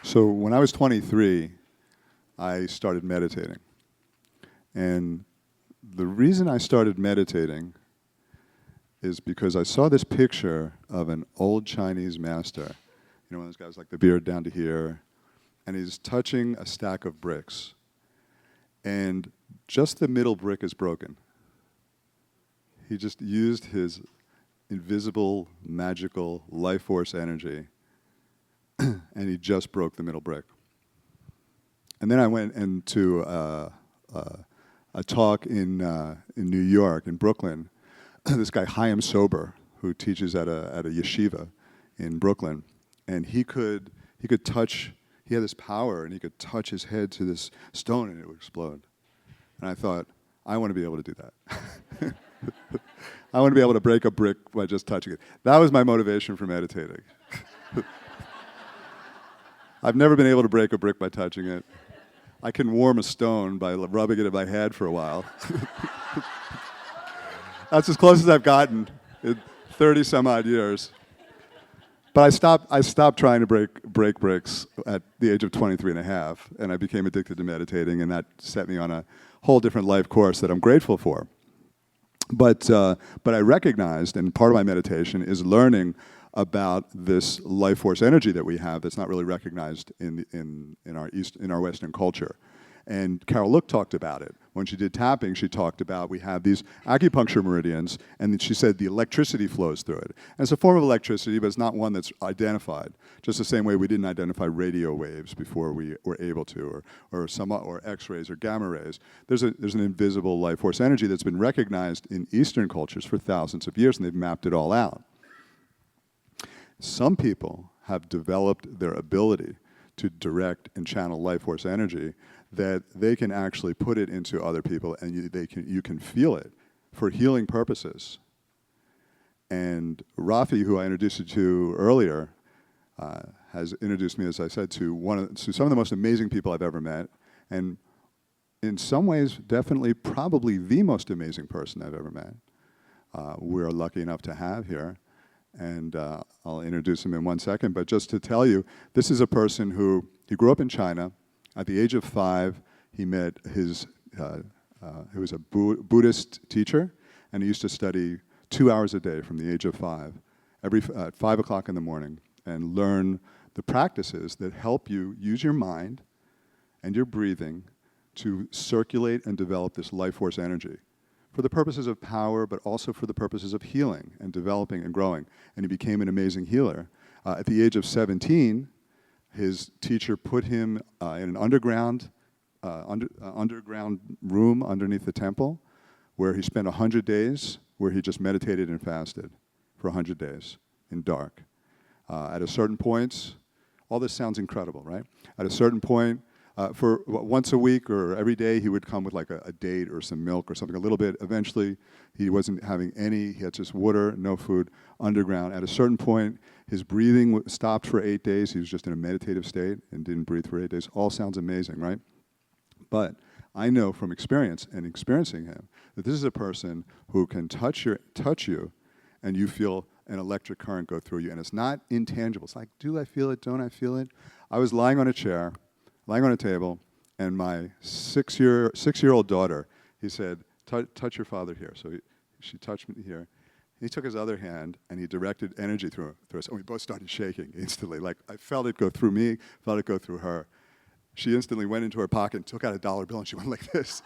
So when I was 23, I started meditating. And the reason I started meditating is because I saw this picture of an old Chinese master. You know, one of those guys like the beard down to here. And he's touching a stack of bricks. And just the middle brick is broken. He just used his invisible, magical, life force energy, and he just broke the middle brick. And then I went into a talk in New York, in Brooklyn. This guy, Chaim Sober, who teaches at a yeshiva in Brooklyn, and he could touch. He had this power, and he could touch his head to this stone, and it would explode. And I thought, I want to be able to do that. I want to be able to break a brick by just touching it. That was my motivation for meditating. I've never been able to break a brick by touching it. I can warm a stone by rubbing it in my head for a while. That's as close as I've gotten in 30 some odd years. But I stopped trying to break bricks at the age of 23 and a half, and I became addicted to meditating, and that set me on a whole different life course that I'm grateful for. But I recognized, and part of my meditation is learning about this life force energy that we have that's not really recognized in our Western culture. And Carol Look talked about it. When she did tapping, she talked about we have these acupuncture meridians, and she said the electricity flows through it. And it's a form of electricity, but it's not one that's identified. Just the same way we didn't identify radio waves before we were able to, or X-rays or gamma rays. There's an invisible life force energy that's been recognized in Eastern cultures for thousands of years, and they've mapped it all out. Some people have developed their ability to direct and channel life force energy that they can actually put it into other people, and you can feel it for healing purposes. And Rafi, who I introduced you to earlier, has introduced me, as I said, to some of the most amazing people I've ever met, and in some ways, definitely, probably the most amazing person I've ever met. We're lucky enough to have here, and I'll introduce him in 1 second. But just to tell you, this is a person who grew up in China. At the age of 5, he met he was a Buddhist teacher, and he used to study 2 hours a day from the age of 5, at 5 o'clock in the morning, and learn the practices that help you use your mind and your breathing to circulate and develop this life force energy for the purposes of power, but also for the purposes of healing and developing and growing. And he became an amazing healer. At the age of 17, his teacher put him in an underground room underneath the temple, where he spent 100 days, where he just meditated and fasted for 100 days in dark. At a certain point, all this sounds incredible, right? At a certain point, for once a week or every day, he would come with like a date or some milk or something, a little bit. Eventually, he wasn't having any. He had just water, no food, underground. At a certain point, his breathing stopped for 8 days. He was just in a meditative state and didn't breathe for 8 days. All sounds amazing, right? But I know from experience and experiencing him that this is a person who can touch you, and you feel an electric current go through you. And it's not intangible. It's like, do I feel it? Don't I feel it? I was lying on a chair, lying on a table, and my six-year-old daughter, he said, touch your father here. So she touched me here. He took his other hand, and he directed energy through us, and we both started shaking instantly. Like, I felt it go through me, felt it go through her. She instantly went into her pocket and took out a $1 bill, and she went like this.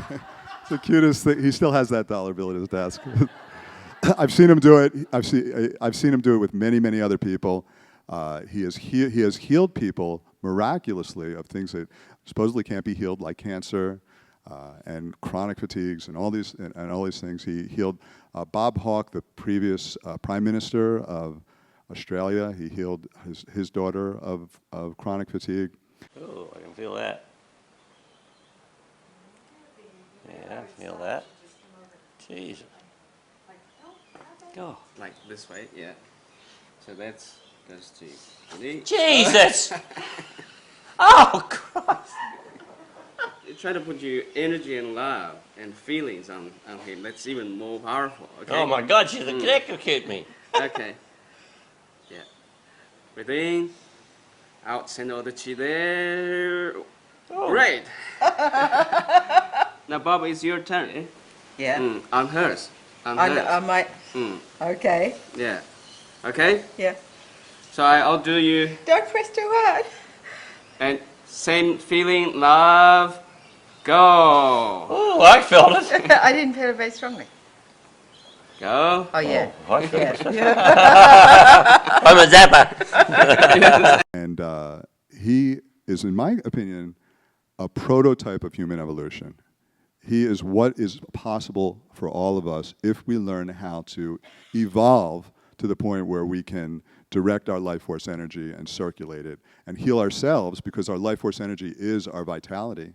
It's the cutest thing. He still has that $1 bill at his desk. I've seen him do it. I've seen him do it with many, many other people. He has healed people miraculously of things that supposedly can't be healed, like cancer and chronic fatigues and all these things. He healed Bob Hawke, the previous Prime Minister of Australia. He healed his daughter of chronic fatigue. Oh, I can feel that. Yeah, I feel that. Jesus. Go. Like this way, yeah. So that's the... Jesus! Oh, Christ! You try to put your energy and love and feelings on him. That's even more powerful, okay? Oh, my God, she's electrocute me. Okay. Yeah. Breathe in, Out, send all the chi there. Oh. Great. Now, Bob, it's your turn. Eh? Yeah. On hers. On On, hers. on my. Okay. Yeah. Okay? Yeah. So I'll do you. Don't press too hard. And same feeling, love, go. Oh, I felt it. I didn't feel it very strongly. Go. Oh yeah. Oh, I felt Yeah. it. Yeah. I'm a zapper. And he is, in my opinion, a prototype of human evolution. He is what is possible for all of us if we learn how to evolve to the point where we can direct our life force energy and circulate it and heal ourselves, because our life force energy is our vitality,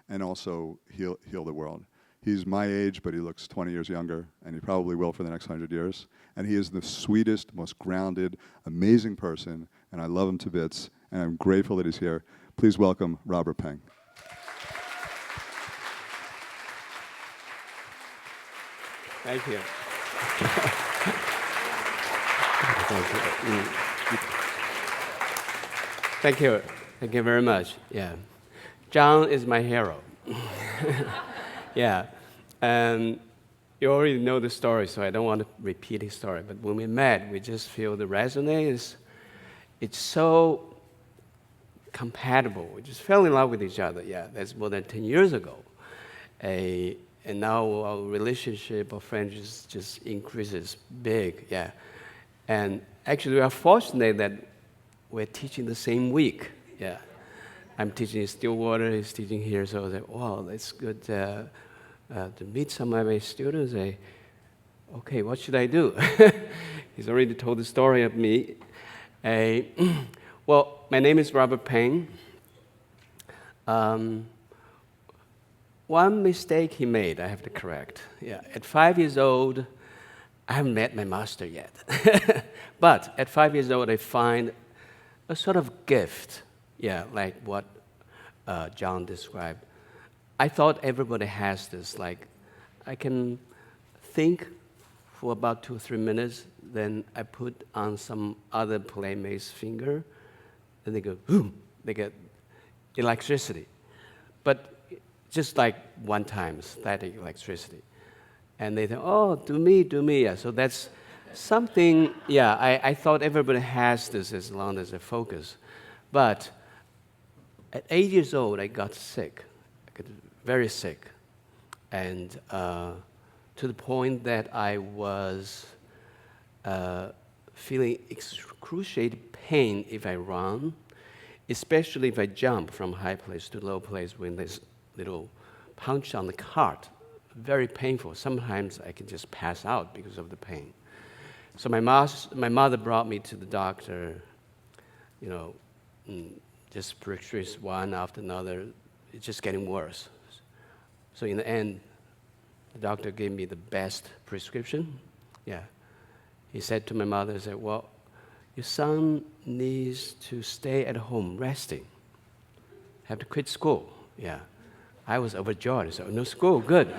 and also heal the world. He's my age, but he looks 20 years younger, and he probably will for the next 100 years. And he is the sweetest, most grounded, amazing person, and I love him to bits, and I'm grateful that he's here. Please welcome Robert Peng. Thank you. Thank you. Thank you very much. Yeah. John is my hero. Yeah. You already know the story, so I don't want to repeat his story. But when we met, we just feel the resonance. It's so compatible. We just fell in love with each other. Yeah, that's more than 10 years ago. And now our relationship or friendship just increases big. Yeah. And actually, we are fortunate that we're teaching the same week. Yeah. I'm teaching in Stillwater, he's teaching here, so I was like, wow, that's good to meet some of my students. Okay, what should I do? He's already told the story of me. Well, my name is Robert Peng. One mistake he made, I have to correct. Yeah, at 5 years old, I haven't met my master yet. But at 5 years old, I find a sort of gift, yeah, like what John described. I thought everybody has this, like I can think for about 2 or 3 minutes, then I put on some other playmate's finger, and they go, boom, they get electricity. But just like one time, static electricity. And they think, oh, do me. Yeah, so that's something, yeah, I thought everybody has this as long as they focus. But at 8 years old, I got sick. I got very sick. And to the point that I was feeling excruciating pain if I run, especially if I jump from high place to low place when there's little punch on the cart. Very painful. Sometimes I can just pass out because of the pain. So my mother brought me to the doctor, you know, just prescriptions one after another. It's just getting worse. So in the end, the doctor gave me the best prescription. Yeah. He said to my mother, he said, well, your son needs to stay at home resting. Have to quit school. Yeah. I was overjoyed. So no school, good.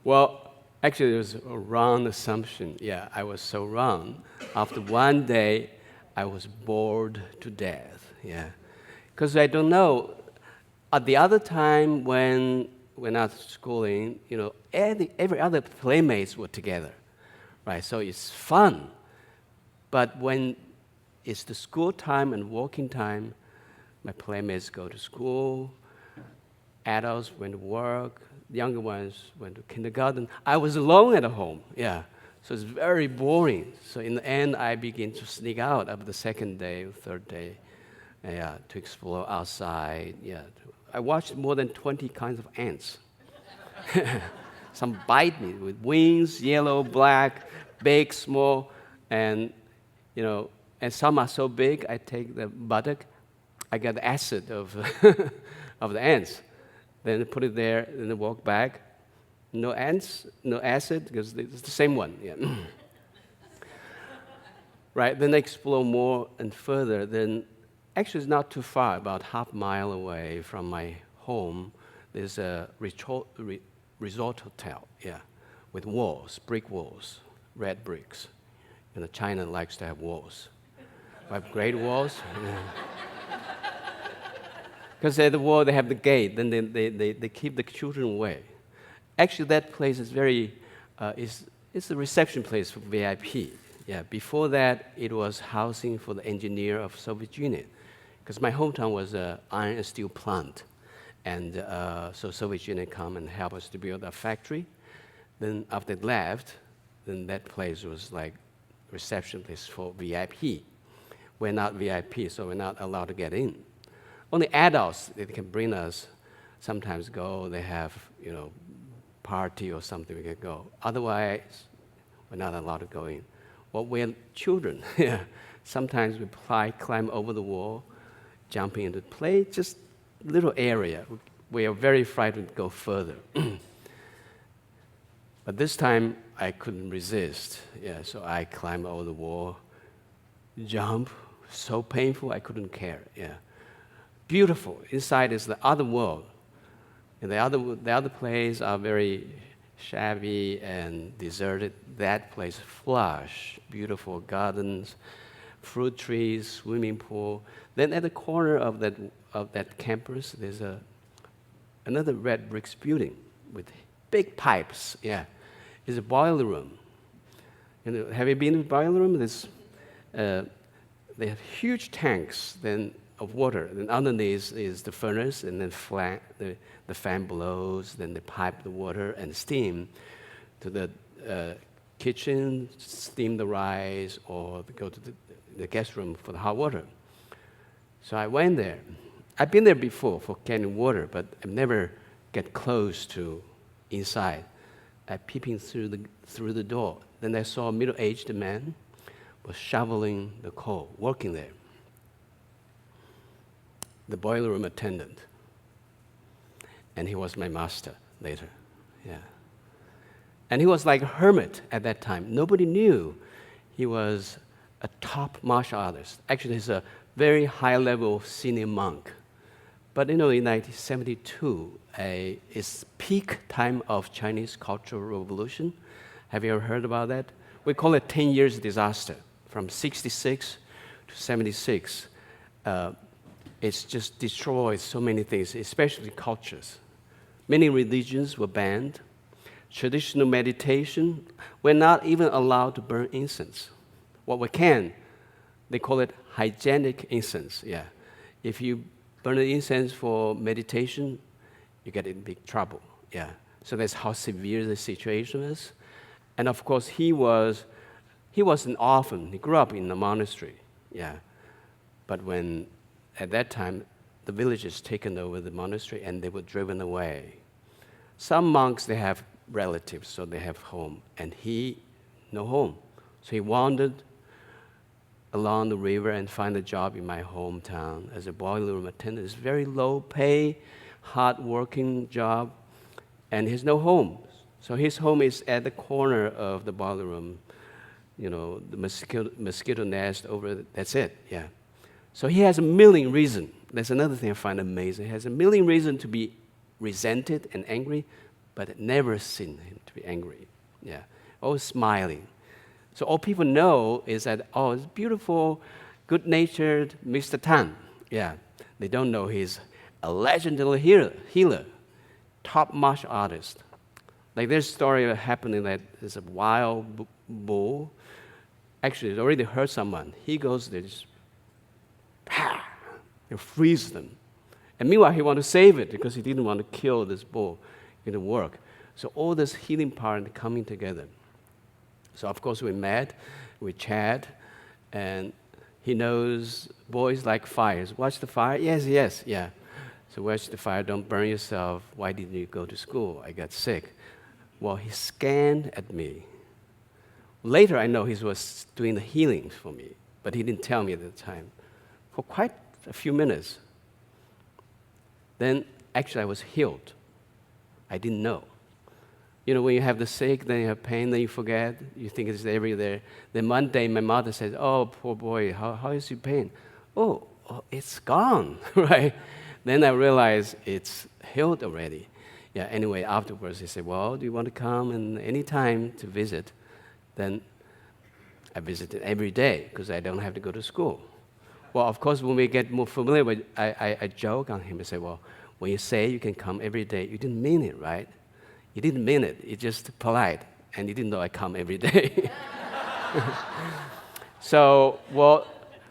Well, actually, it was a wrong assumption. Yeah, I was so wrong. After one day, I was bored to death. Yeah, because I don't know. At the other time when I was schooling, you know, every other playmates were together, right? So it's fun. But when it's the school time and working time, my playmates go to school, adults went to work, younger ones went to kindergarten. I was alone at home, yeah. So it's very boring. So in the end, I began to sneak out after the second day, third day, yeah, to explore outside, yeah. I watched more than 20 kinds of ants. Some bite me with wings, yellow, black, big, small, and, you know, and some are so big, I take the buttock, I get the acid of, of the ants. Then I put it there, and I walk back. No ants, no acid, because it's the same one. Yeah. Right, then I explore more and further. Then, actually, it's not too far, about half mile away from my home. There's a resort hotel, yeah, with walls, brick walls, red bricks. China likes to have walls. We have great walls. Because at the wall, they have the gate, then they keep the children away. Actually, that place is it's a reception place for VIP. Yeah, before that, it was housing for the engineer of Soviet Union. Because my hometown was an iron and steel plant. And so Soviet Union come and help us to build a factory. Then after they left, then that place was like reception place for VIP. We're not VIP, so we're not allowed to get in. Only adults, they can bring us, sometimes go, they have, party or something, we can go. Otherwise, we're not allowed to go in. Well, we're children. Yeah. Sometimes we climb over the wall, jumping into play, just little area. We are very frightened to go further. But this time, I couldn't resist. Yeah, so I climbed over the wall, jump, so painful, I couldn't care. Yeah. Beautiful. Inside is the other world. And the other place are very shabby and deserted. That place, flush, beautiful gardens, fruit trees, swimming pool. Then at the corner of that campus, there's another red bricks building with big pipes. Yeah, it's a boiler room. Have you been in the boiler room? They have huge tanks of water. Then underneath is the furnace, and then the fan blows. Then they pipe the water and steam to the kitchen, steam the rice, or go to the guest room for the hot water. So I went there. I've been there before for getting water, but I've never get close to inside. I peeping through the door. Then I saw a middle-aged man was shoveling the coal, working there. The boiler room attendant. And he was my master later. Yeah. And he was like a hermit at that time. Nobody knew he was a top martial artist. Actually, he's a very high-level senior monk. But in 1972, it's peak time of Chinese Cultural Revolution. Have you ever heard about that? We call it 10 years disaster. From 66 to 76, it's just destroyed so many things, especially cultures. Many religions were banned. Traditional meditation, we're not even allowed to burn incense. What we can, they call it hygienic incense. Yeah, if you burn the incense for meditation, you get in big trouble. Yeah, so that's how severe the situation is. And of course, he was an orphan. He grew up in a monastery. Yeah, but at that time, the villagers taken over the monastery and they were driven away. Some monks, they have relatives, so they have home, and he, no home. So he wandered along the river and find a job in my hometown as a boiler room attendant. It's very low pay, hard-working job, and he has no home. So his home is at the corner of the boiler room, the mosquito nest over, that's it, yeah. So he has a million reasons. That's another thing I find amazing. He has a million reasons to be resented and angry, but I never seen him to be angry. Yeah, always smiling. So all people know is that, it's beautiful, good-natured Mr. Tan. Yeah, they don't know he's a legendary healer, top martial artist. Like there's a story happening that there's a wild bull. Actually, it already hurt someone. He goes there, just freeze them. And meanwhile, he wanted to save it because he didn't want to kill this bull. It didn't work. So all this healing part coming together. So of course we met, we chat, and he knows boys like fires. Watch the fire? Yes, yeah. So watch the fire, don't burn yourself. Why didn't you go to school? I got sick. Well, he scanned at me. Later I know he was doing the healings for me, but he didn't tell me at the time. For quite a few minutes. Then actually I was healed. I didn't know. When you have the sick, then you have pain, then you forget, you think it's everywhere. Then one day my mother says, "Oh, poor boy, how is your pain?" Oh, it's gone, right? Then I realized it's healed already. Yeah, anyway, afterwards he said, "Well, do you want to come and any time to visit?" Then I visited every day because I don't have to go to school. Well, of course, when we get more familiar with, I joke on him and say, well, when you say you can come every day, you didn't mean it, right? You didn't mean it. It's just polite, and you didn't know I come every day. So, well,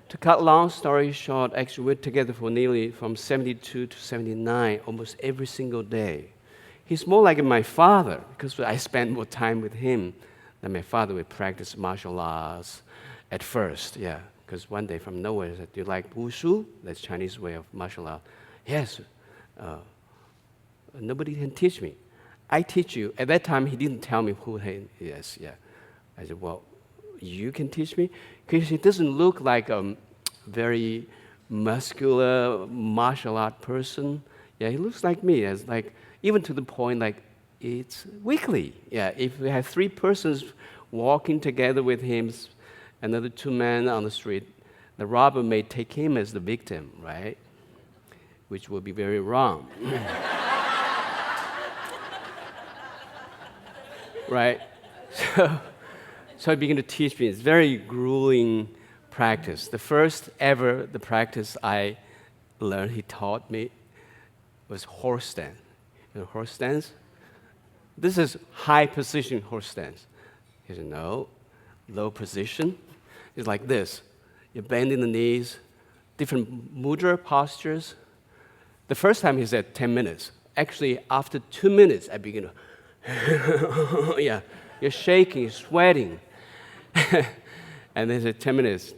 to cut long story short, actually we're together for nearly from 72 to 79, almost every single day. He's more like my father because I spend more time with him than my father would practice martial arts at first, yeah. Because one day from nowhere, he said, do you like wushu? That's Chinese way of martial art. Yes. Nobody can teach me. I teach you. At that time, he didn't tell me who he is, yeah. I said, well, you can teach me? Because he doesn't look like a very muscular martial art person. Yeah, he looks like me. It's like, even to the point like, it's weekly. Yeah, if we have 3 persons walking together with him, another 2 men on the street, the robber may take him as the victim, right? Which will be very wrong. Right? So he began to teach me. It's very grueling practice. The first ever the practice I learned, he taught me, was horse stance. You know horse stance? This is high position horse stance. He said, no, low position. It's like this. You're bending the knees, different mudra postures. The first time he said 10 minutes. Actually, after 2 minutes, I begin to, yeah, you're shaking, sweating. And then he said 10 minutes.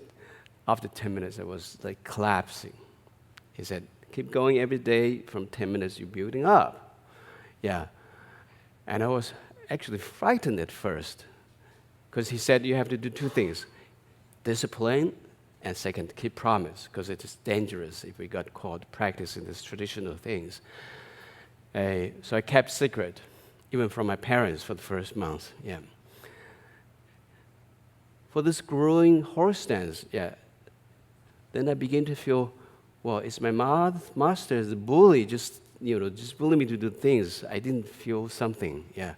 After 10 minutes, I was like collapsing. He said, keep going every day. From 10 minutes, you're building up. Yeah. And I was actually frightened at first because he said you have to do 2 things. Discipline, and second, keep promise, because it is dangerous if we got caught practicing these traditional things. So I kept secret, even from my parents for the first month. Yeah. For this growing horse stance, yeah, then I began to feel, well, it's my master, the bully, just bully me to do things. I didn't feel something, yeah.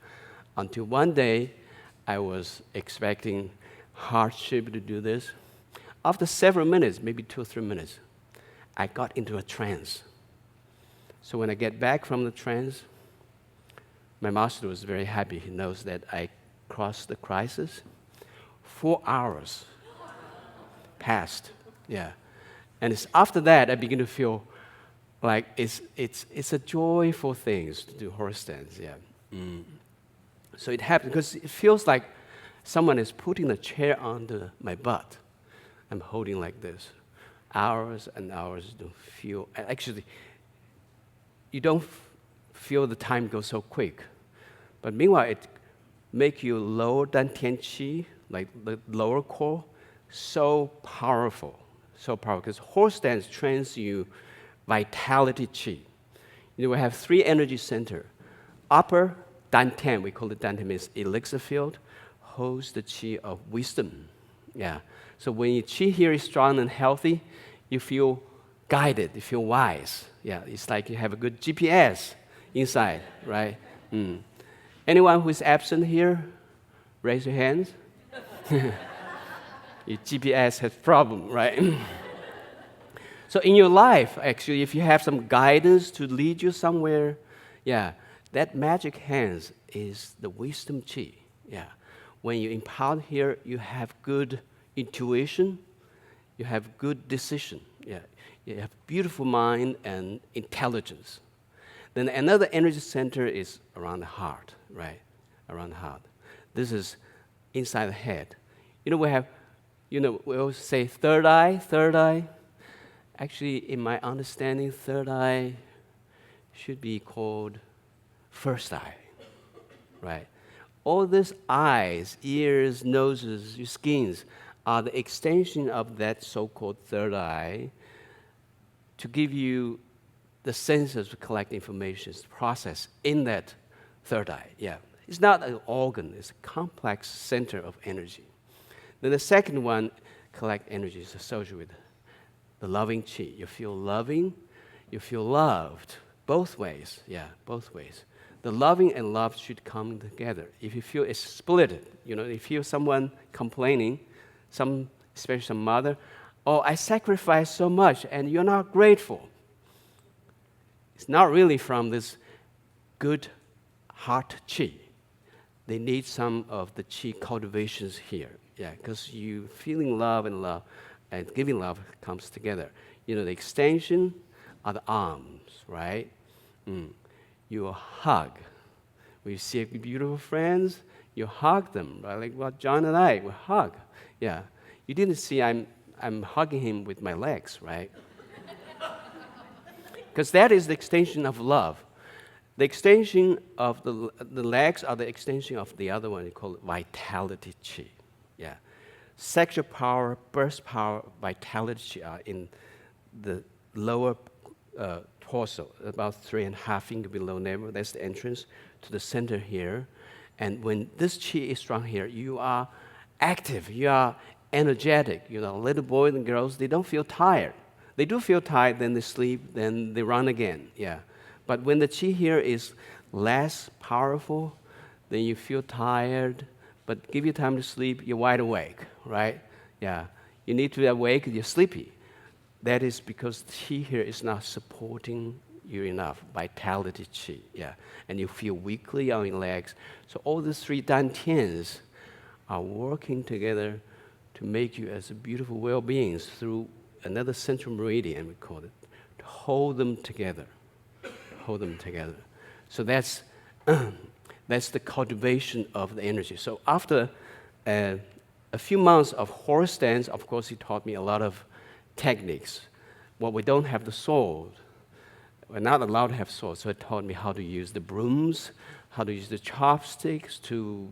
Until one day, I was expecting hardship to do this. After several minutes, maybe 2 or 3 minutes, I got into a trance. So when I get back from the trance, my master was very happy. He knows that I crossed the crisis. 4 hours passed, yeah. And it's after that I begin to feel like it's a joyful thing to do horse stance, yeah. So it happened because it feels like someone is putting a chair under my butt. I'm holding like this. Hours and hours to feel. Actually, you don't feel the time go so quick. But meanwhile, it makes you lower than tian qi, like the lower core, so powerful. So powerful. Because horse stance trains you vitality qi. We have 3 energy centers. Upper dantian, we call it dantian, means elixir field, holds the qi of wisdom. Yeah. So when your qi here is strong and healthy, you feel guided, you feel wise. Yeah, it's like you have a good GPS inside, right? Anyone who is absent here, raise your hands. Your GPS has problem, right? So in your life, actually, if you have some guidance to lead you somewhere, yeah, that magic hands is the wisdom qi. Yeah. When you impart here, you have good intuition, you have good decision. Yeah. You have beautiful mind and intelligence. Then another energy center is around the heart, right? Around the heart. This is inside the head. We always say third eye, third eye. Actually, in my understanding, third eye should be called first eye, right? All these eyes, ears, noses, your skins are the extension of that so-called third eye to give you the senses to collect information, process in that third eye. Yeah, it's not an organ; it's a complex center of energy. Then the second one, collect energy, is associated with the loving qi. You feel loving, you feel loved, both ways. Yeah, both ways. The loving and love should come together. If you feel it's split, if you feel someone complaining, especially some mother, oh, I sacrificed so much and you're not grateful. It's not really from this good heart chi. They need some of the chi cultivations here. Yeah, because you feeling love and giving love comes together. You know, the extension are the arms, right? You hug. When you see beautiful friends, you hug them, right? Like what John and I, we hug. Yeah. You didn't see I'm hugging him with my legs, right? Because that is the extension of love. The extension of the legs are the extension of the other one, you call it vitality chi. Yeah. Sexual power, burst power, vitality chi are in the lower torso, about 3.5 fingers below navel. That's the entrance to the center here. And when this chi is strong here, you are active, you are energetic. You know, little boys and girls, they don't feel tired. They do feel tired, then they sleep, then they run again. Yeah. But when the chi here is less powerful, then you feel tired, but give you time to sleep, you're wide awake, right? Yeah. You need to be awake, you're sleepy. That is because chi here is not supporting you enough, vitality chi, yeah. And you feel weakly on your legs. So all these three dantians are working together to make you as beautiful well-beings through another central meridian, we call it, to hold them together. Hold them together. So that's the cultivation of the energy. So after a few months of horse dance, of course, he taught me a lot of techniques. Well, we don't have the sword. We're not allowed to have swords, so he taught me how to use the brooms, how to use the chopsticks to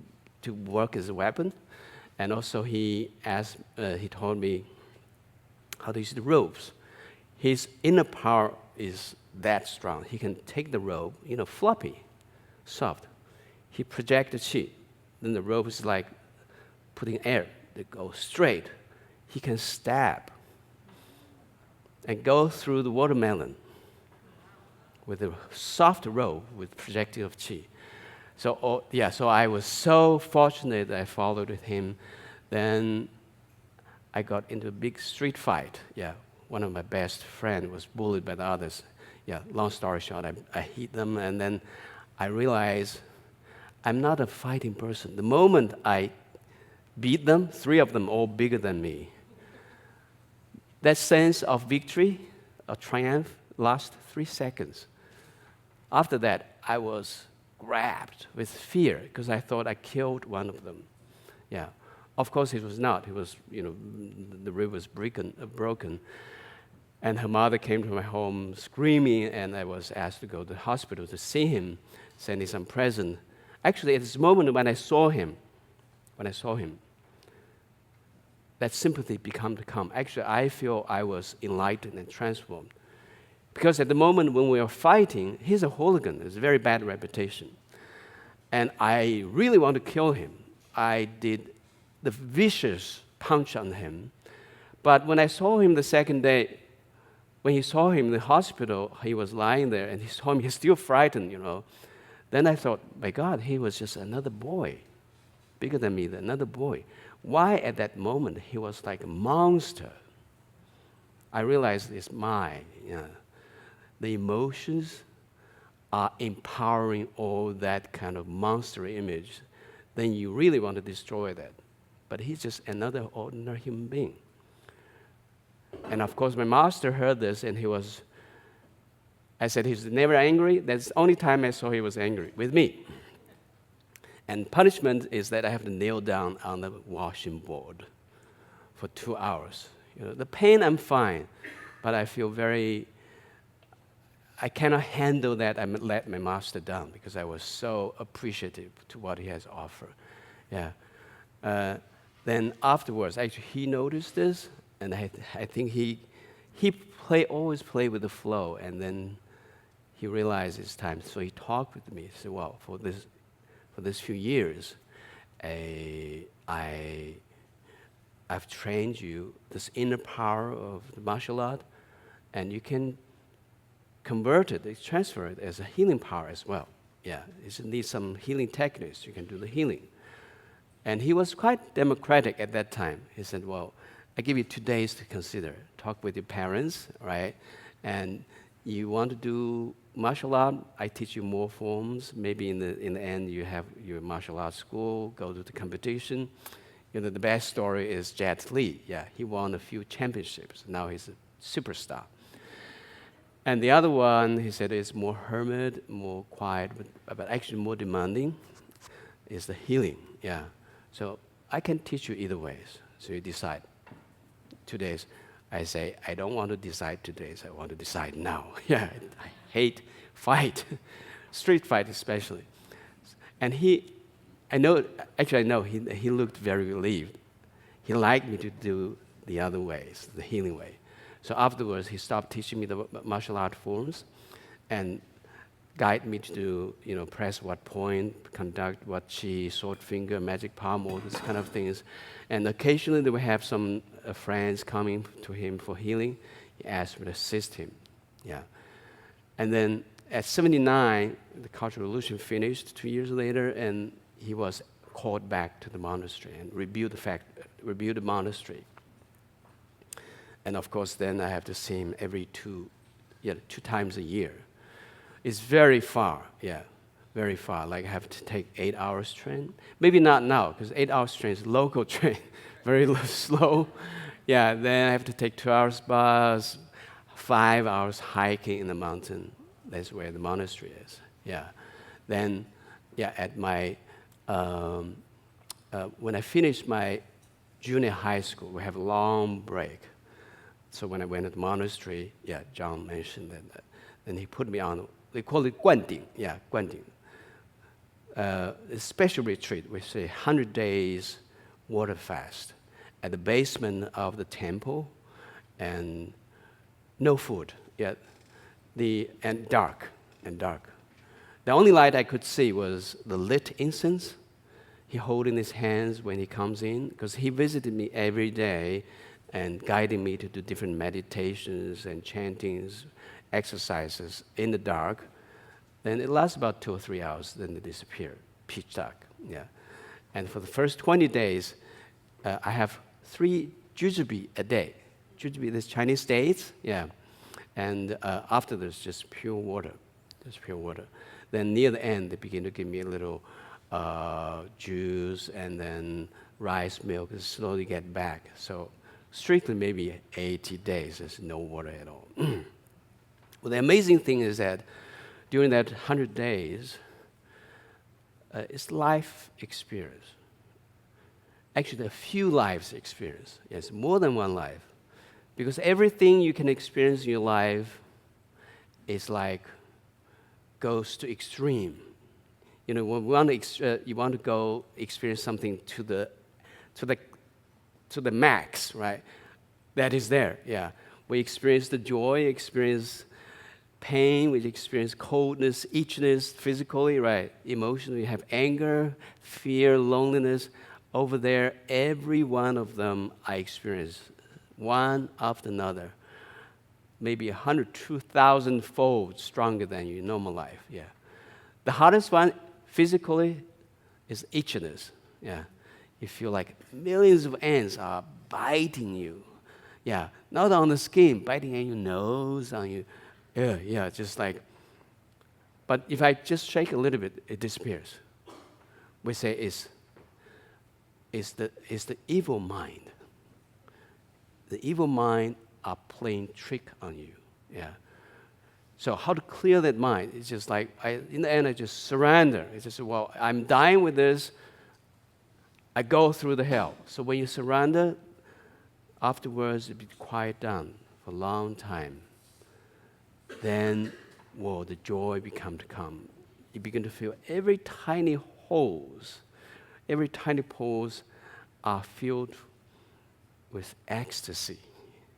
work as a weapon. And also he taught me how to use the ropes. His inner power is that strong. He can take the rope, floppy, soft. He projects the chi. Then the rope is like putting air that goes straight. He can stab and go through the watermelon with a soft rope with projectile of chi. So I was so fortunate that I followed with him. Then I got into a big street fight. Yeah, one of my best friends was bullied by the others. Yeah, long story short, I hit them, and then I realized I'm not a fighting person. The moment I beat them, 3 of them all bigger than me, that sense of victory, of triumph, lasts 3 seconds. After that, I was grabbed with fear because I thought I killed one of them. Yeah, of course it was not. It was, the rib was broken. And her mother came to my home screaming, and I was asked to go to the hospital to see him, sending some present. Actually, at this moment when I saw him, that sympathy began to come. Actually, I feel I was enlightened and transformed. Because at the moment when we were fighting, he's a hooligan. It's a very bad reputation. And I really want to kill him. I did the vicious punch on him. But when I saw him the second day, when he saw him in the hospital, he was lying there, and he saw him, he's still frightened, Then I thought, my God, he was just another boy, bigger than me, another boy. Why at that moment he was like a monster? I realized it's mine. The emotions are empowering all that kind of monster image. Then you really want to destroy that. But he's just another ordinary human being. And of course, my master heard this, and I said, he's never angry. That's the only time I saw he was angry with me. And punishment is that I have to kneel down on the washing board for 2 hours. The pain, I'm fine, but I feel I cannot handle that. I let my master down because I was so appreciative to what he has offered. Yeah. Then afterwards, actually, he noticed this, and I think he always play with the flow, and then he realized it's time. So he talked with me. He said, well, for this few years, I've trained you this inner power of the martial art, and you can convert it, transfer it as a healing power as well. Yeah, it needs some healing techniques. You can do the healing. And he was quite democratic at that time. He said, well, I give you 2 days to consider. Talk with your parents, right? And you want to do martial art, I teach you more forms. Maybe in the end, you have your martial arts school, go to the competition. You know, the best story is Jet Li. Yeah, he won a few championships. Now he's a superstar. And the other one, he said, is more hermit, more quiet, but actually more demanding, is the healing. Yeah. So I can teach you either ways. So you decide. 2 days. I say, I don't want to decide 2 days. I want to decide now. Yeah, I hate fight, street fight especially. And I know he looked very relieved. He liked me to do the other ways, the healing way. So afterwards, he stopped teaching me the martial art forms and guide me to do, press what point, conduct what chi, sword finger, magic palm, all these kind of things. And occasionally they would have some friends coming to him for healing. He asked me to assist him. Yeah. And then at 79, the Cultural Revolution finished 2 years later, and he was called back to the monastery and rebuild the monastery. And of course, then I have to see him every 2 times a year. It's very far, yeah, very far. Like I have to take 8 hours train. Maybe not now, because 8 hours train is local train, very slow. Yeah, then I have to take 2 hours bus, 5 hours hiking in the mountain. That's where the monastery is. Yeah. Then, yeah, at my when I finished my junior high school, we have a long break. So when I went to the monastery, yeah, John mentioned that. Then he put me on. They call it guanding. Yeah, guanding. A special retreat. We say 100 days water fast at the basement of the temple, and no food. Yeah, and dark. The only light I could see was the lit incense he held in his hands when he comes in, because he visited me every day and guiding me to do different meditations and chantings, exercises in the dark. Then it lasts about 2 or 3 hours, then they disappear, pitch dark. Yeah. And for the first 20 days, I have 3 jujube a day. Jujube is Chinese dates, yeah. And after there's just pure water, Then near the end, they begin to give me a little juice and then rice milk and slowly get back. So strictly maybe 80 days, there's no water at all. Well, the amazing thing is that during that 100 days, it's life experience. Actually, a few lives experience. Yes, more than one life. Because everything you can experience in your life is like goes to extreme. When you want to go experience something to the max, right? That is there, yeah. We experience the joy, experience pain, we experience coldness, itchiness physically, right? Emotionally, we have anger, fear, loneliness. Over there, every one of them I experience, one after another, maybe 100, 2,000-fold stronger than your normal life, yeah. The hardest one, physically, is itchiness, yeah. You feel like millions of ants are biting you, yeah. Not on the skin, biting on your nose, on your, yeah, just like. But if I just shake a little bit, it disappears. We say it's the evil mind. The evil mind are playing trick on you, yeah. So how to clear that mind? It's just like, in the end, I just surrender. It's just, well, I'm dying with this. I go through the hell. So when you surrender, afterwards, it be quiet down for a long time. Then, the joy begin to come. You begin to feel every tiny pores are filled with ecstasy.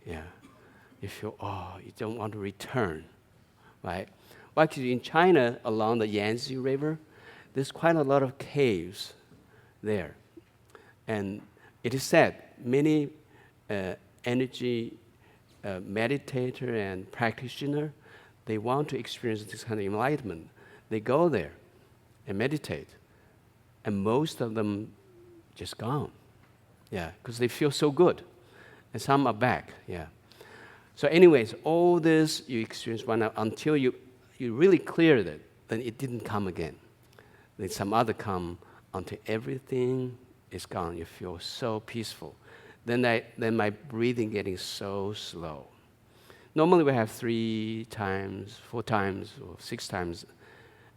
Yeah, you feel, you don't want to return, right? Well, actually, in China, along the Yangtze River, there's quite a lot of caves there. And it is said many energy meditator and practitioner, they want to experience this kind of enlightenment. They go there and meditate. And most of them just gone. Yeah, because they feel so good. And some are back, yeah. So anyways, all this you experience one hour until you really cleared it, then it didn't come again. Then some other come until everything is gone. You feel so peaceful. Then my breathing getting so slow. Normally we have 3 times, 4 times, or 6 times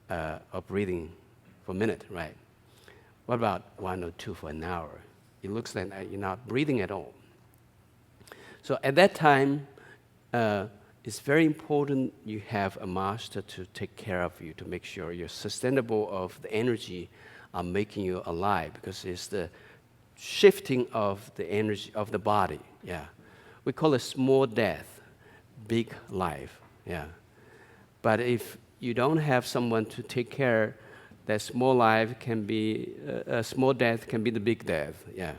of breathing per minute, right? What about 1 or 2 for an hour? It looks like you're not breathing at all. So at that time, it's very important you have a master to take care of you, to make sure you're sustainable of the energy making you alive, because it's the shifting of the energy of the body, yeah. We call it small death, big life, yeah. But if you don't have someone to take care, that small life can be, a small death can be the big death, yeah.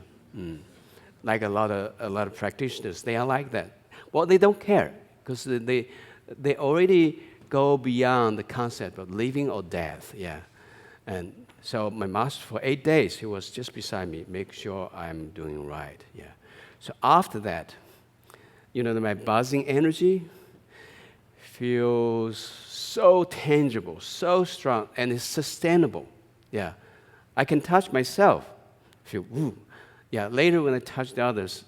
Like a lot of practitioners, they are like that. Well, they don't care, because they already go beyond the concept of living or death, yeah. And so my master, for 8 days, he was just beside me, make sure I'm doing right, yeah. So after that, my buzzing energy feels so tangible, so strong, and it's sustainable, yeah. I can touch myself, feel, woo. Yeah, later when I touch the others,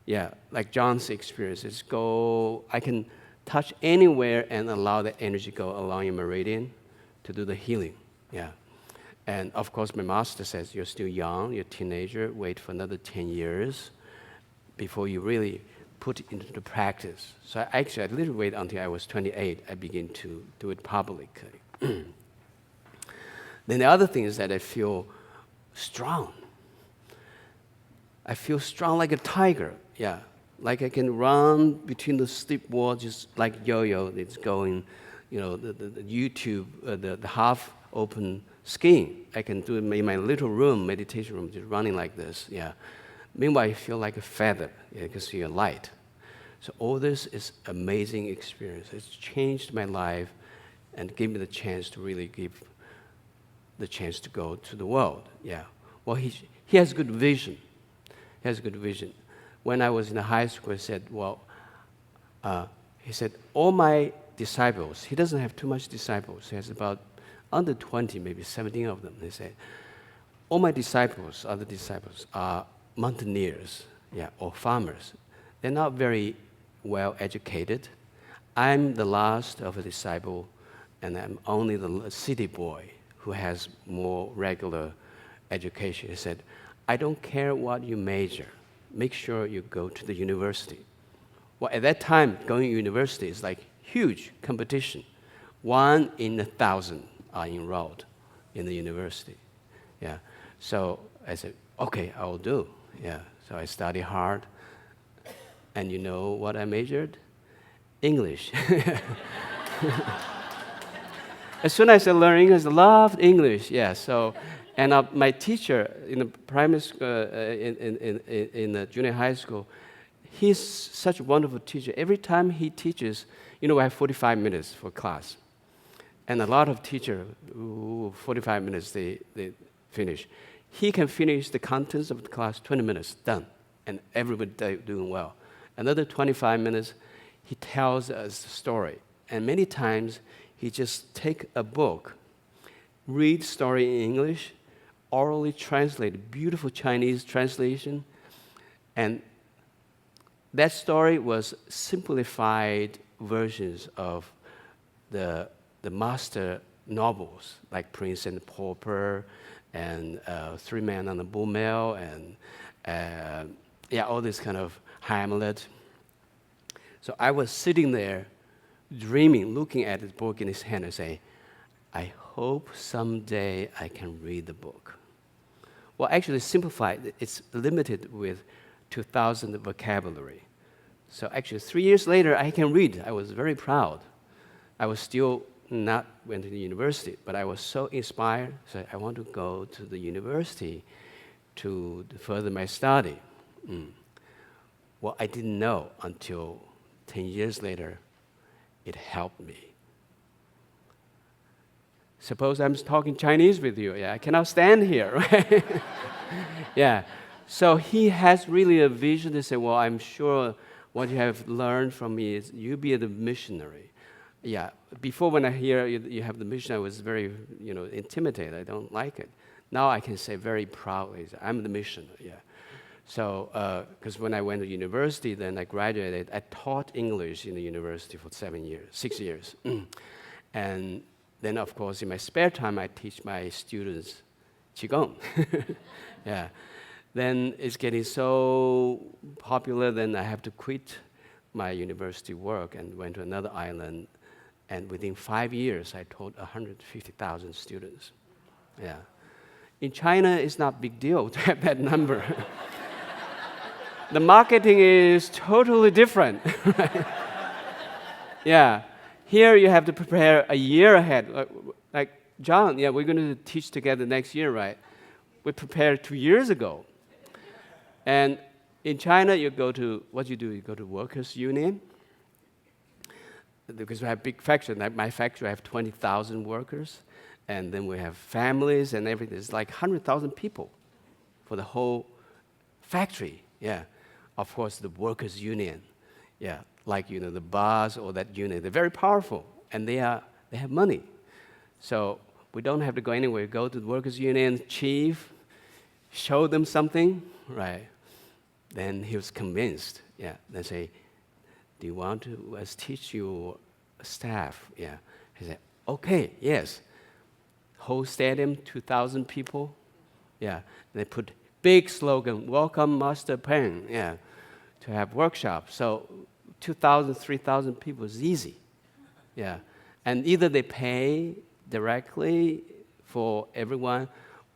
yeah, like John's experience, I can touch anywhere and allow the energy go along your meridian to do the healing, yeah. And of course, my master says, you're still young, you're a teenager, wait for another 10 years before you really put it into practice. So I literally waited until I was 28, I began to do it publicly. Then the other thing is that I feel strong. I feel strong like a tiger, yeah. Like I can run between the steep walls, just like yo-yo that's going, the YouTube, the half-open skiing. I can do it in my little room, meditation room, just running like this, yeah. Meanwhile, I feel like a feather, yeah, because you're light. So all this is amazing experience. It's changed my life and gave me the chance to really give the chance to go to the world, yeah. Well, he has good vision. He has good vision. When I was in high school, he said, all my disciples, he doesn't have too much disciples. He has about under 20, maybe 17 of them. He said, all my disciples, other disciples, are mountaineers, yeah, or farmers. They're not very well educated. I'm the last of a disciple, and I'm only the city boy who has more regular education. He said, I don't care what you major. Make sure you go to the university. Well, at that time, going to university is like huge competition. 1 in 1,000 are enrolled in the university. Yeah. So I said, okay, I will do. Yeah. So I studied hard. And you know what I majored? English. As soon as I learned English, I loved English. Yeah. So. And my teacher in the primary school, in the junior high school, he's such a wonderful teacher. Every time he teaches, we have 45 minutes for class. And a lot of teachers, 45 minutes, they finish. He can finish the contents of the class, 20 minutes, done. And everybody doing well. Another 25 minutes, he tells us the story. And many times, he just take a book, read story in English, orally translated, beautiful Chinese translation, and that story was simplified versions of the master novels, like Prince and the Pauper, and Three Men on the Bull Mill, and all this kind of Hamlet. So I was sitting there, dreaming, looking at this book in his hand, and saying, I hope someday I can read the book. Well, actually simplified, it's limited with 2,000 vocabulary. So actually 3 years later, I can read. I was very proud. I was still not went to the university, but I was so inspired, so I want to go to the university to further my study. Well, I didn't know until 10 years later, it helped me. Suppose I'm talking Chinese with you. Yeah, I cannot stand here, right? Yeah. So he has really a vision to say, well, I'm sure what you have learned from me is you be the missionary. Yeah. Before when I hear you have the mission, I was very, intimidated. I don't like it. Now I can say very proudly, I'm the missionary. Yeah. So, because when I went to university, then I graduated. I taught English in the university for 6 years. And then, of course, in my spare time, I teach my students Qigong. Yeah. Then it's getting so popular, then I have to quit my university work and went to another island. And within 5 years, I taught 150,000 students. Yeah. In China, it's not a big deal to have that number. The marketing is totally different. Right? Yeah. Here you have to prepare a year ahead. Like John, yeah, we're going to teach together next year, right? We prepared 2 years ago. And in China, you go to workers' union. Because we have big factory. Like my factory, I have 20,000 workers. And then we have families and everything. It's like 100,000 people for the whole factory. Yeah. Of course, the workers' union. Yeah. Like, the boss or that union. They're very powerful. And they have money. So we don't have to go anywhere. Go to the workers' union chief, show them something. Right. Then he was convinced. Yeah. They say, do you want to teach your staff? Yeah. He said, okay, yes. Whole stadium, 2,000 people. Yeah. They put big slogan, welcome Master Peng. Yeah. To have workshops. So 2,000, 3,000 people is easy. Yeah. And either they pay directly for everyone,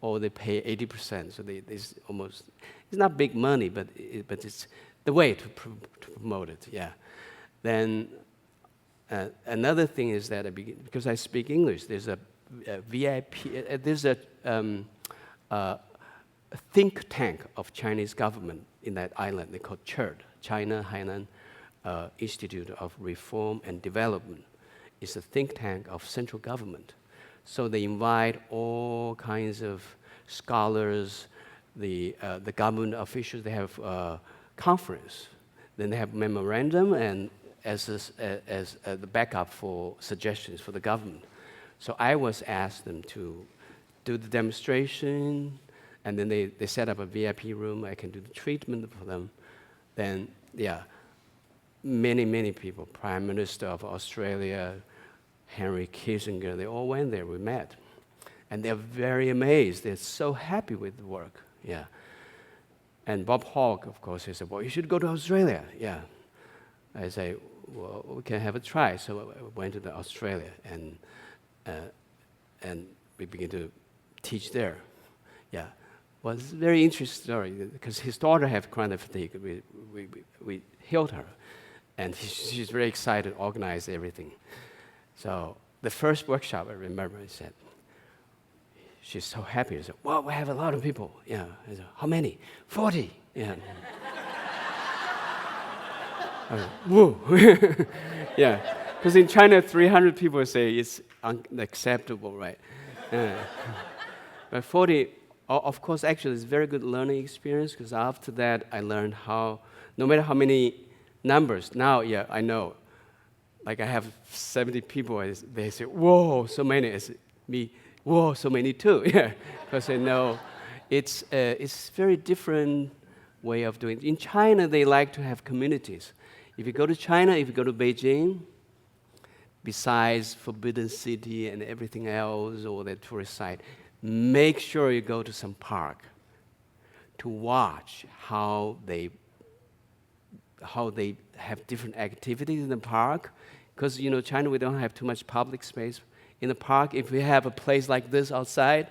or they pay 80%. So it's almost, it's not big money, but it's the way to promote it. Yeah. Then another thing is that because I speak English, there's a VIP. There's a think tank of Chinese government in that island. They call CHIRD, China Hainan Institute of Reform and Development. It's a think tank of central government. So they invite all kinds of scholars, the government officials. They have a conference. Then they have memorandum and as the backup for suggestions for the government. So I was asked them to do the demonstration, and then they set up a VIP room. I can do the treatment for them. Then, yeah, many people, Prime Minister of Australia, Henry Kissinger, they all went there. We met. And they're very amazed. They're so happy with the work. Yeah. And Bob Hawke, of course, he said, well, you should go to Australia. Yeah. I say, well, we can have a try. So I went to Australia, and we began to teach there. Yeah. Well, it's a very interesting story, because his daughter had chronic fatigue. We healed her, and she's very excited, organized everything. So the first workshop, I remember, I said, she's so happy. I said, well, we have a lot of people. Yeah. I said, how many? 40. Yeah. I said, whoa. Yeah. Because in China, 300 people say it's unacceptable, right? But 40, of course, actually, it's a very good learning experience, because after that, I learned how, no matter how many numbers, now, yeah, I know. Like I have 70 people, they say, whoa, so many. I say, me, whoa, so many too. Yeah, because I know it's very different way of doing it. In China, they like to have communities. If you go to China, if you go to Beijing, besides Forbidden City and everything else, or the tourist site, make sure you go to some park to watch how they have different activities in the park. Because, China, we don't have too much public space. In the park, if we have a place like this outside,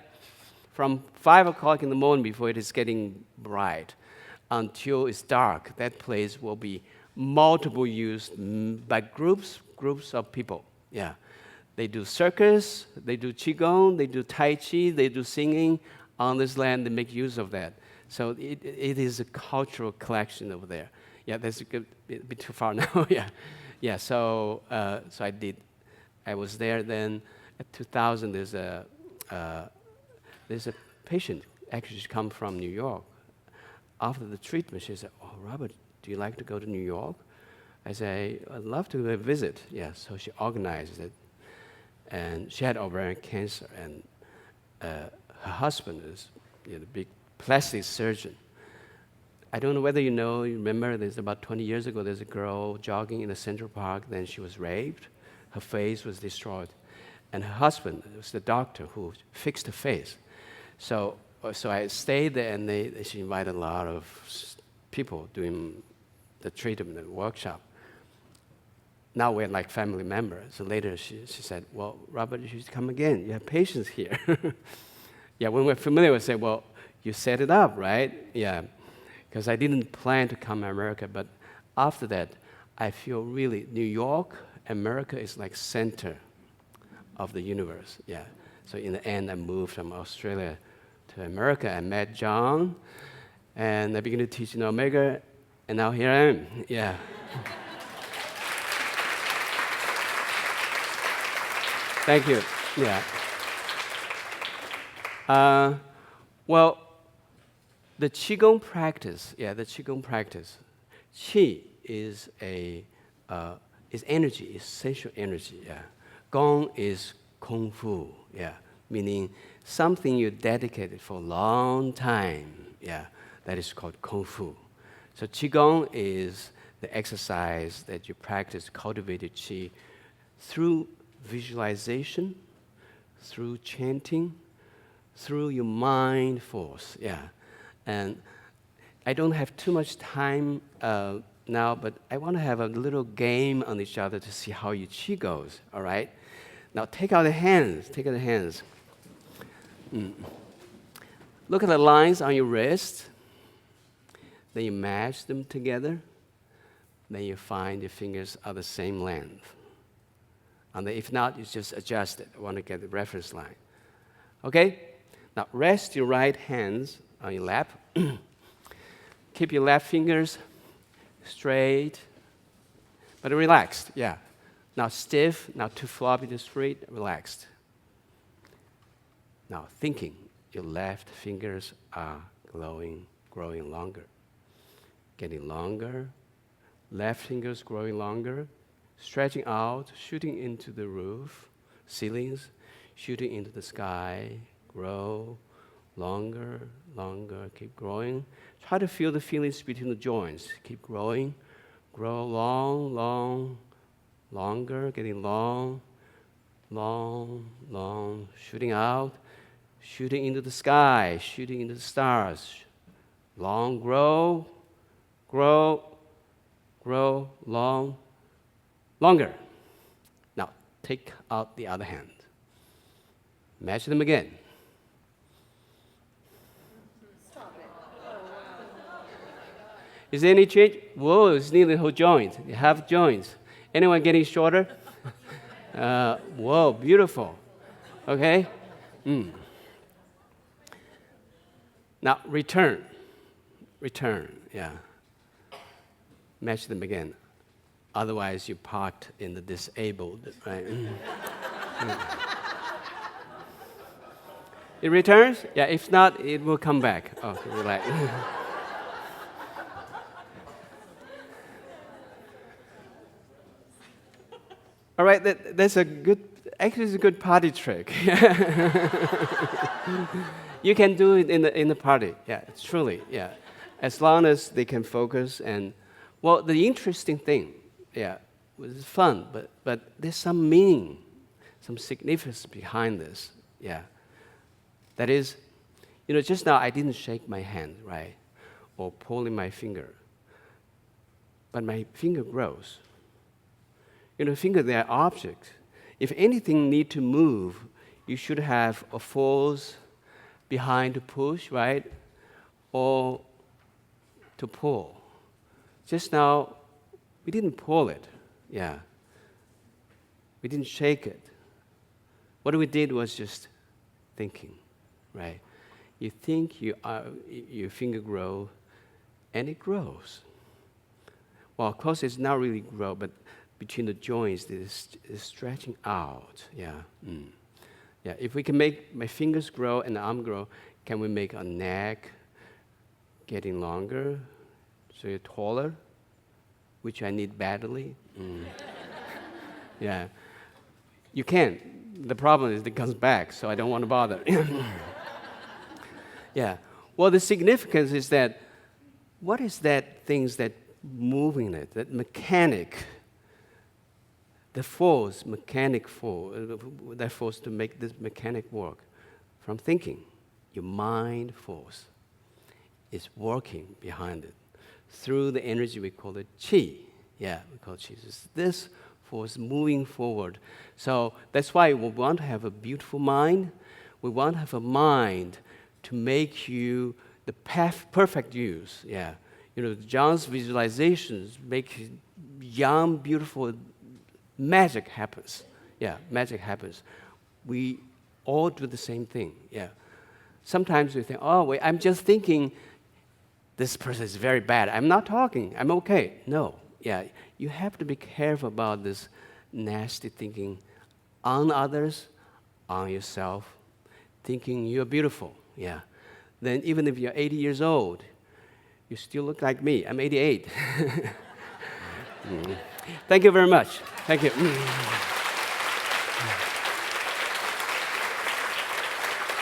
from 5 o'clock in the morning before it is getting bright until it's dark, that place will be multiple use by groups of people. Yeah. They do circus, they do Qigong, they do Tai Chi, they do singing on this land. They make use of that. So it is a cultural collection over there. Yeah, that's a bit too far now. Yeah. Yeah, so I was there then. 2000, there's a patient actually she come from New York. After the treatment, she said, "Oh, Robert, do you like to go to New York?" I say, "I'd love to visit." Yeah, so she organized it, and she had ovarian cancer, and her husband is a big plastic surgeon. I don't know whether you remember, there's about 20 years ago, there's a girl jogging in the Central Park, then she was raped, her face was destroyed, and her husband was the doctor who fixed her face. So I stayed there, and she invited a lot of people doing the treatment and workshop. Now we're like family members. So later she said, "Well, Robert, you should come again. You have patients here." Yeah, when we're familiar, we say, "Well, you set it up, right?" Yeah, because I didn't plan to come to America, but after that, I feel really New York, America is like center of the universe. Yeah. So in the end, I moved from Australia to America. I met John, and I began to teach in Omega, and now here I am. Yeah. Thank you. Yeah. Well, the Qigong practice. Yeah, the Qigong practice. Qi is is energy, essential energy. Yeah. Gong is kung fu. Yeah, meaning something you dedicated for a long time. Yeah, that is called kung fu. So Qigong is the exercise that you practice, cultivated Qi through visualization, through chanting, through your mind force. Yeah, and I don't have too much time now, but I want to have a little game on each other to see how your Qi goes. All right. Now take out the hands. Take out the hands. Look at the lines on your wrist. Then you match them together. Then you find your fingers are the same length. And if not, you just adjust it. I want to get the reference line. Okay? Now rest your right hands on your lap. Keep your left fingers straight, but relaxed. Yeah. Now stiff, not too floppy, too straight, relaxed. Now thinking, your left fingers are growing longer. Getting longer, left fingers growing longer, stretching out, shooting into the roof, ceilings, shooting into the sky, grow longer, keep growing. Try to feel the feelings between the joints. Keep growing, grow longer, getting long, shooting out, shooting into the sky, shooting into the stars. Long, grow, longer. Now, take out the other hand. Match them again. Is there any change? Whoa, it's nearly the whole joint. You have joints. Anyone getting shorter? Whoa, beautiful. Okay? Now, return, yeah. Match them again. Otherwise, you're parked in the disabled, right? It returns? Yeah, if not, it will come back. Oh, relax. All right, that's a good, actually it's a good party trick. You can do it in the party, yeah, truly, yeah. As long as they can focus and, well, the interesting thing, yeah, was fun, but there's some meaning, some significance behind this, yeah. That is, just now I didn't shake my hand, right, or pulling my finger, but my finger grows. Finger, they are objects. If anything need to move, you should have a force behind to push, right? Or to pull. Just now, we didn't pull it, yeah. We didn't shake it. What we did was just thinking, right? You think your finger grows, and it grows. Well, of course, it's not really grow, but between the joints, it is stretching out, yeah. Yeah, if we can make my fingers grow and the arm grow, can we make a neck getting longer so you're taller, which I need badly? Yeah, you can. The problem is it comes back, so I don't want to bother. Yeah, well, the significance is that what is that things that moving it, that mechanic, the force, mechanic force, that force to make this mechanic work from thinking. Your mind force is working behind it through the energy we call it qi. Yeah, we call it qi. It's this force moving forward. So that's why we want to have a beautiful mind. We want to have a mind to make you the perfect use. Yeah, you know, John's visualizations make young, beautiful. Magic happens. Yeah, magic happens. We all do the same thing. Yeah. Sometimes we think, oh, wait, I'm just thinking this person is very bad. I'm not talking. I'm okay. No. Yeah, you have to be careful about this nasty thinking on others, on yourself, thinking you're beautiful. Yeah. Then even if you're 80 years old, you still look like me. I'm 88. Thank you very much. Thank you.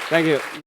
Thank you.